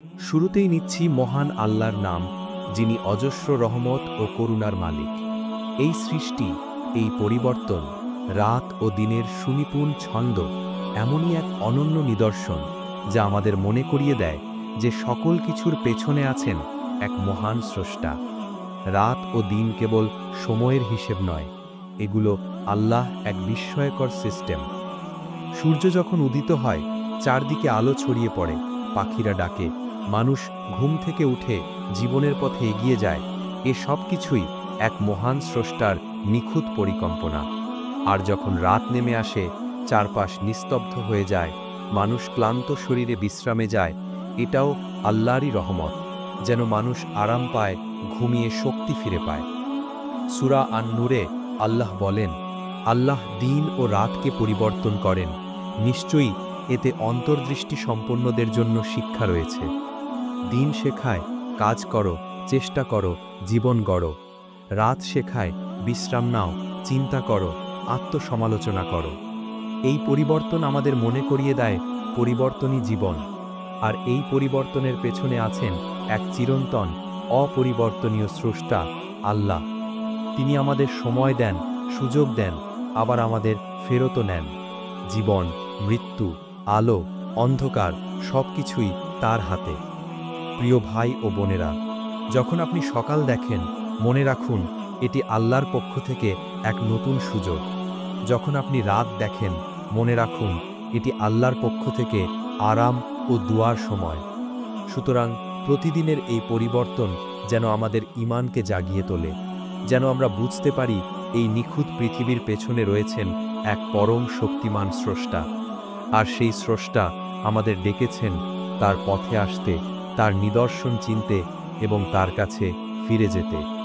শুরুতেই নিচ্ছি মহান আল্লাহর নাম, যিনি অজস্র রহমত ও করুণার মালিক। এই সৃষ্টি, এই পরিবর্তন, রাত ও দিনের সুনিপুণ ছন্দ এমনই এক অনন্য নিদর্শন, যা আমাদের মনে করিয়ে দেয় যে সকল কিছুর পেছনে আছেন এক মহান স্রষ্টা। রাত ও দিন কেবল সময়ের হিসেব নয়, এগুলো আল্লাহ এক বিস্ময়কর সিস্টেম। সূর্য যখন উদিত হয়, চারদিকে আলো ছড়িয়ে পড়ে, পাখিরা ডাকে, মানুষ ঘুম থেকে উঠে জীবনের পথে এগিয়ে যায়। এ সব কিছুই এক মহান স্রষ্টার নিখুঁত পরিকল্পনা। আর যখন রাত নেমে আসে, চারপাশ নিস্তব্ধ হয়ে যায়, মানুষ ক্লান্ত শরীরে বিশ্রামে যায়, এটাও আল্লাহরই রহমত, যেন মানুষ আরাম পায়, ঘুমিয়ে শক্তি ফিরে পায়। সূরা আন-নূরে আল্লাহ বলেন, আল্লাহ দিন ও রাতকে পরিবর্তন করেন, নিশ্চয়ই এতে অন্তর্দৃষ্টি সম্পন্নদের জন্য শিক্ষা রয়েছে। দিন শেখায় কাজ করো, চেষ্টা করো, জীবন গড়ো। রাত শেখায় বিশ্রাম নাও, চিন্তা করো, আত্মসমালোচনা করো। এই পরিবর্তন আমাদের মনে করিয়ে দেয় পরিবর্তনই জীবন। আর এই পরিবর্তনের পেছনে আছেন এক চিরন্তন, অপরিবর্তনীয় স্রষ্টা আল্লাহ। তিনি আমাদের সময় দেন, সুযোগ দেন, আবার আমাদের ফেরতও নেন। জীবন, মৃত্যু, আলো, অন্ধকার সবকিছুই তার হাতে। প্রিয় ভাই ও বোনেরা, যখন আপনি সকাল দেখেন, মনে রাখুন এটি আল্লাহর পক্ষ থেকে এক নতুন সুযোগ। যখন আপনি রাত দেখেন, মনে রাখুন এটি আল্লাহর পক্ষ থেকে আরাম ও দুয়ার সময়। সুতরাং প্রতিদিনের এই পরিবর্তন যেন আমাদের ঈমানকে জাগিয়ে তোলে, যেন আমরা বুঝতে পারি এই নিখুঁত পৃথিবীর পেছনে রয়েছেন এক পরম শক্তিমান স্রষ্টা। আর সেই স্রষ্টা আমাদের ডেকেছেন তার পথে আসতে, তার নিদর্শন চিনতে এবং তার কাছে ফিরে যেতে।